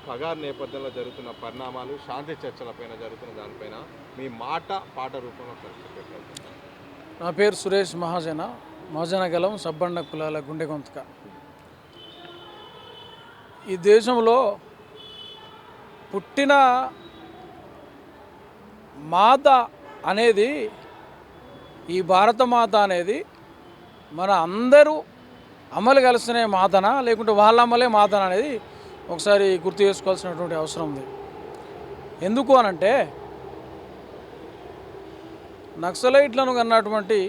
ఖగార్ నేపథ్యంలో జరుగుతున్న పరిణామాలు, శాంతి చర్చలపైన జరుగుతున్న దానిపైన మీ మాట, పాట రూపంలో పెట్టగలుగుతారు. నా పేరు సురేష్ మహాజన. మహాజన గలం సబ్బండ కులాల గుండె గొంతుక. ఈ దేశంలో పుట్టిన మాత అనేది, ఈ భారత మాత అనేది మన అందరూ అమలు కలిసిన మాతనా లేకుంటే వాళ్ళ అమలే మాతనా అనేది ఒకసారి గుర్తు చేసుకోవాల్సినటువంటి అవసరం ఉంది. ఎందుకు అనంటే, నక్సలైట్లను కన్నటువంటి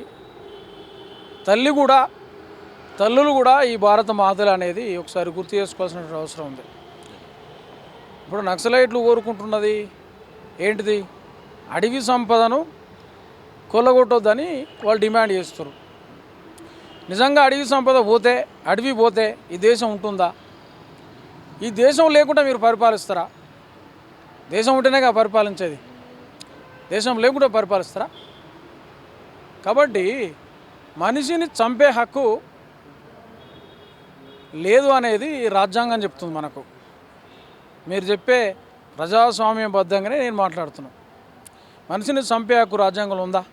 తల్లులు కూడా ఈ భారత మాతలు అనేది ఒకసారి గుర్తు చేసుకోవాల్సినటువంటి అవసరం ఉంది. ఇప్పుడు నక్సలైట్లు కోరుకుంటున్నది ఏంటిది? అడవి సంపదను కొల్లగొట్టొద్దని వాళ్ళు డిమాండ్ చేస్తారు. నిజంగా అడవి పోతే ఈ దేశం ఉంటుందా? ఈ దేశం లేకుండా మీరు పరిపాలిస్తారా? దేశం ఉంటేనే పరిపాలించేది, దేశం లేకుండా పరిపాలిస్తారా? కాబట్టి మనిషిని చంపే హక్కు లేదు అనేది రాజ్యాంగం చెప్తుంది మనకు. మీరు చెప్పే ప్రజాస్వామ్యబద్ధంగానే నేను మాట్లాడుతున్నాను. మనిషిని చంపే హక్కు రాజ్యాంగంలో ఉందా?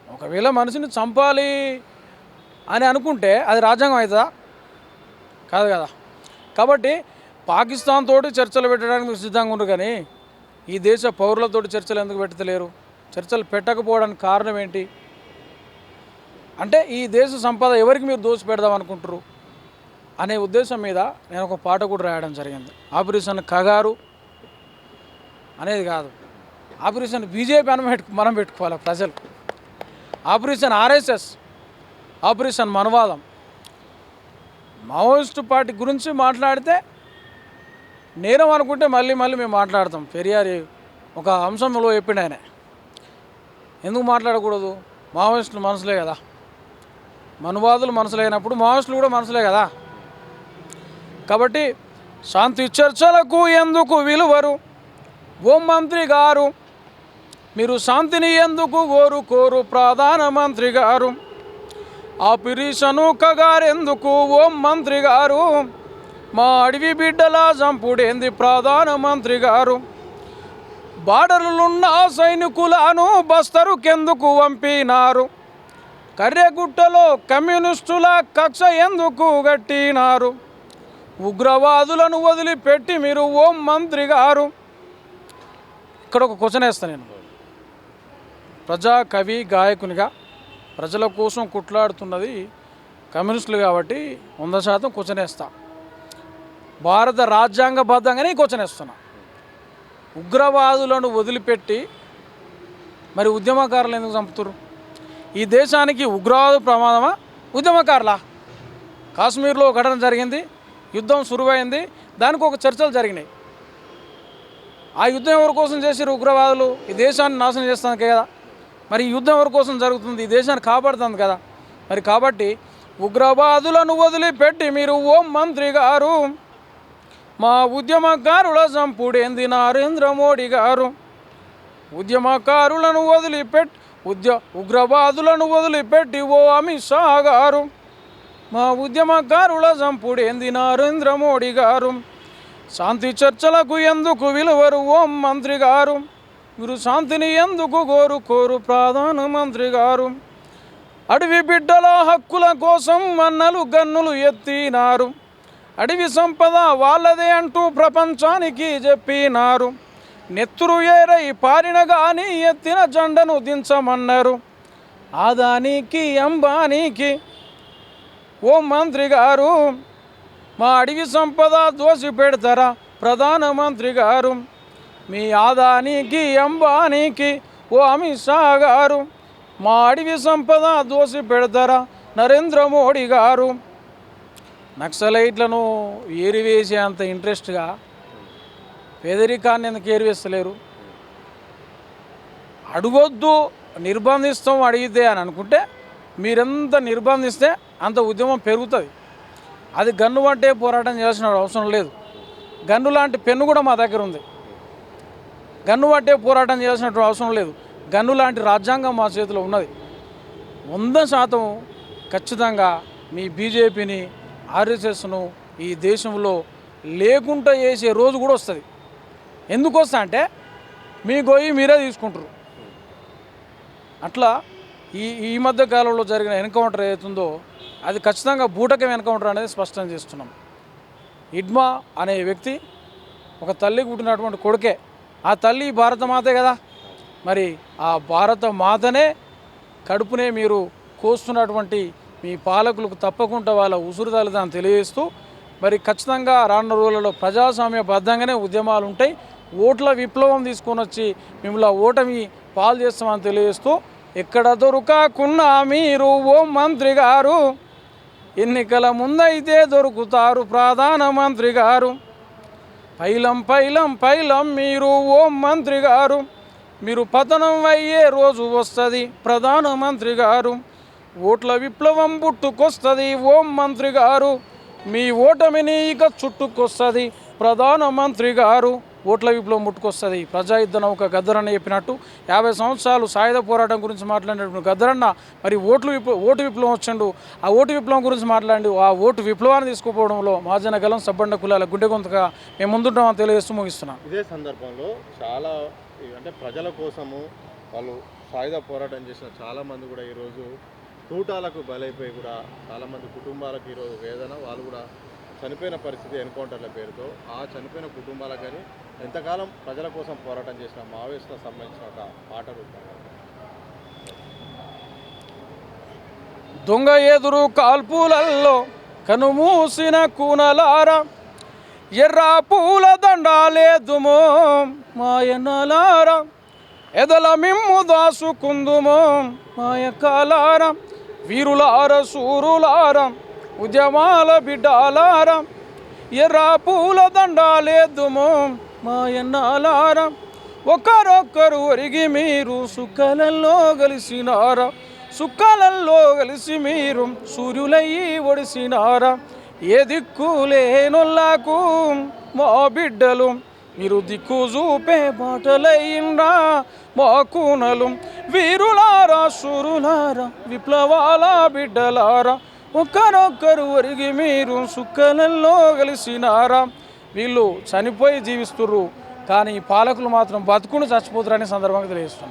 ఒకవేళ మనిషిని చంపాలి అని అనుకుంటే అది రాజ్యాంగం అవుతుందా? కాదు కదా. కాబట్టి పాకిస్తాన్ తోటి చర్చలు పెట్టడానికి మీరు సిద్ధంగా ఉండరు, కానీ ఈ దేశ పౌరులతోటి చర్చలు ఎందుకు పెట్టలేరు? చర్చలు పెట్టకపోవడానికి కారణం ఏంటి అంటే, ఈ దేశ సంపద ఎవరికి మీరు దోచి పెడదాం అనుకుంటారు అనే ఉద్దేశం మీద నేను ఒక పాట కూడా రాయడం జరిగింది. ఆపరేషన్ ఖగారు అనేది కాదు, ఆపరేషన్ బీజేపీ అని మనం పెట్టుకోవాలి ప్రజలు. ఆపరేషన్ ఆర్ఎస్ఎస్, ఆపరేషన్ మనవాదం. మావోయిస్టు పార్టీ గురించి మాట్లాడితే నేరం అనుకుంటే మళ్ళీ మేము మాట్లాడతాం. పెరియారి ఒక అంశంలో చెప్పిండు ఆయన, ఎందుకు మాట్లాడకూడదు? మావోయిస్టులు మనసులే కదా, మనువాదులు మనసులైనప్పుడు మావోయిస్టులు కూడా మనసులే కదా. కాబట్టి శాంతి చర్చలకు ఎందుకు విలువరు ఓం మంత్రి గారు? మీరు శాంతిని ఎందుకు కోరు ప్రధానమంత్రి గారు? ఆపరేషను ఖగార్ ఎందుకు ఓం మంత్రి గారు? మా అడవి బిడ్డల చంపుడేంది ప్రధానమంత్రి గారు? బార్డర్లున్న సైనికులను బస్తరుకెందుకు పంపినారు? కర్రెగుట్టలో కమ్యూనిస్టుల కక్ష ఎందుకు గట్టినారు? ఉగ్రవాదులను వదిలిపెట్టి మీరు ఓం మంత్రి గారు. ఇక్కడ ఒక క్వశ్చన్ వేస్తాను నేను. ప్రజా కవి గాయకునిగా ప్రజల కోసం కుట్లాడుతున్నది కమ్యూనిస్టులు కాబట్టి 100% క్వశ్చన్ వేస్తా. భారత రాజ్యాంగబద్ధంగానే క్వశ్చన్ వేస్తున్నా. ఉగ్రవాదులను వదిలిపెట్టి మరి ఉద్యమకారులు ఎందుకు చంపుతారు? ఈ దేశానికి ఉగ్రవాద ప్రమాదమా, ఉద్యమకారులా? కాశ్మీర్లో ఘటన జరిగింది, యుద్ధం సురువైంది, దానికి ఒక చర్చలు జరిగినాయి. ఆ యుద్ధం ఎవరి కోసం చేసారు ఉగ్రవాదులు? ఈ దేశాన్ని నాశనం చేస్తానికి కదా. మరి ఈ యుద్ధం ఎవరి కోసం జరుగుతుంది? ఈ దేశాన్ని కాపాడుతుంది కదా. మరి కాబట్టి ఉగ్రవాదులను వదిలిపెట్టి మీరు ఓం మంత్రి గారు, మా ఉద్యమకారుల చంపుడేంది నరేంద్ర మోడీ గారు? ఉద్యమకారులను వదిలిపెట్టి ఉగ్రవాదులను వదిలిపెట్టి ఓ అమిత్ షా గారు, మా ఉద్యమకారుల చంపుడేంది నరేంద్ర మోడీ గారు? శాంతి చర్చలకు ఎందుకు విలువరు ఓం మంత్రి గారు? మీరు శాంతిని ఎందుకు కోరు ప్రధానమంత్రి గారు? అడవి బిడ్డల హక్కుల కోసం గన్నులు ఎత్తినారు. అడవి సంపద వాళ్ళదే అంటూ ప్రపంచానికి చెప్పినారు. నెత్తురు ఏరై పారిన గాని ఎత్తిన జెండను దించమన్నారు. ఆదానికి అంబానీకి ఓ మంత్రి గారు, మా అడవి సంపద దోసి పెడతారా ప్రధానమంత్రి గారు? మీ ఆదానికి అంబానీకి ఓ అమిత్ షా గారు, మా అడవి సంపద దోసి పెడతారా నరేంద్ర మోడీ గారు? నక్సలైట్లను ఏరివేసే అంత ఇంట్రెస్ట్గా పేదరికాన్ని ఎందుకు ఏరివేస్తలేరు? అడగొద్దు, నిర్బంధిస్తాం అడిగితే అని అనుకుంటే మీరెంత నిర్బంధిస్తే అంత ఉద్యమం పెరుగుతుంది. అది గన్ను పట్టే పోరాటం చేయాల్సిన అవసరం లేదు. గన్ను లాంటి పెన్ను కూడా మా దగ్గర ఉంది. గన్ను పట్టే పోరాటం చేయాల్సినటువంటి అవసరం లేదు. గన్ను లాంటి రాజ్యాంగం మా చేతిలో ఉన్నది. 100% ఖచ్చితంగా మీ బీజేపీని, ఆర్ఎస్ఎస్ను ఈ దేశంలో లేకుండా చేసే రోజు కూడా వస్తుంది. ఎందుకు వస్తా అంటే మీ గొయ్యి మీరే తీసుకుంటారు. అట్లా ఈ ఈ మధ్య కాలంలో జరిగిన ఎన్కౌంటర్ ఏదైతుందో అది ఖచ్చితంగా బూటకం ఎన్కౌంటర్ అనేది స్పష్టం చేస్తున్నాం. ఇడ్మా అనే వ్యక్తి ఒక తల్లికి పుట్టినటువంటి కొడుకే. ఆ తల్లి భారతమాతే కదా, మరి ఆ భారత మాతనే కడుపునే మీరు కోస్తున్నటువంటి మీ పాలకులకు తప్పకుండా వాళ్ళ ఉసురుదలదాన్ని తెలియజేస్తూ, మరి ఖచ్చితంగా రానున్న రోజులలో ప్రజాస్వామ్యబద్ధంగానే ఉద్యమాలు ఉంటాయి. ఓట్ల విప్లవం తీసుకొని వచ్చి మిమ్మల్ని ఓటమి పాలు చేస్తామని తెలియజేస్తూ, ఎక్కడ దొరకకున్నా మీరు ఓ మంత్రి గారు, ఎన్నికల ముందైతే దొరుకుతారు ప్రధానమంత్రి గారు. పైలం పైలం పైలం మీరు ఓ మంత్రి గారు, మీరు పతనం అయ్యే రోజు వస్తుంది ప్రధానమంత్రి గారు. ఓట్ల విప్లవం పుట్టుకొస్తుంది ఓ మంత్రి గారు, మీ ఓటమిని ఇక చుట్టుకొస్తుంది ప్రధానమంత్రి గారు. ఓట్ల విప్లవం ముట్టుకొస్తుంది. ప్రజా యుద్ధ నౌక గద్దరన్న చెప్పినట్టు 50 సంవత్సరాలు సాయుధ పోరాటం గురించి మాట్లాడినటువంటి గద్దరన్న మరి ఓటు విప్లవం వచ్చిండు. ఆ ఓటు విప్లవం గురించి మాట్లాడి ఆ ఓటు విప్లవాన్ని తీసుకుపోవడంలో మహాజన గలం సబ్బండ కులాల గుండె గొంతుగా మేము ముందుంటామని తెలియజేస్తూ ముగిస్తున్నాం. ఇదే సందర్భంలో చాలా అంటే ప్రజల కోసము వాళ్ళు సాయుధ పోరాటం చేసిన చాలామంది కూడా ఈరోజు తూటాలకు బలైపోయి కూడా చాలామంది కుటుంబాలకు ఈరోజు వేదన, వాళ్ళు కూడా చనిపోయిన పరిస్థితి ఎన్కౌంటర్ల పేరుతో. ఆ చనిపోయిన కుటుంబాలకు కానీ ఎంతకాలం ప్రజల కోసం పోరాటం చేసిన మావోయిస్టులకు సంబంధించిన ఒక పాట రూపంగా. దొంగ ఎదురు కాల్పులల్లో కనుమూసిన కూనలారా, ఎర్ర పూల దండాలేదుమో మాయనలారా, ఎదల మిమ్ము దాసుకుందుమో మాయకాలారా, వీరులార సూరులారా ఉద్యమాల బిడ్డాలారా, ఎర్ర పూల దండాలేదుమో మాయన్నాలారా, ఒకరొక్కరు ఒరిగి మీరు సుక్కలల్లో కలిసినారా, సుక్కలల్లో కలిసి మీరు సూర్యులయ్యి ఒడిసినారా. ఏ దిక్కు లేనొల్లకు మా బిడ్డలు మీరు దిక్కు చూపే బాటలయ్యిండ్రా మా కూనలు. వీరులారా సూరులారా విప్లవాల బిడ్డలారా, ఒకరొక్కరు ఒరిగి మీరు సుక్కలల్లో కలిసినారా. వీళ్ళు చనిపోయి జీవిస్తుర్రు, కానీ పాలకులు మాత్రం బతుకుని చచ్చిపోతారనే సందర్భంగా తెలియజేస్తున్నాం.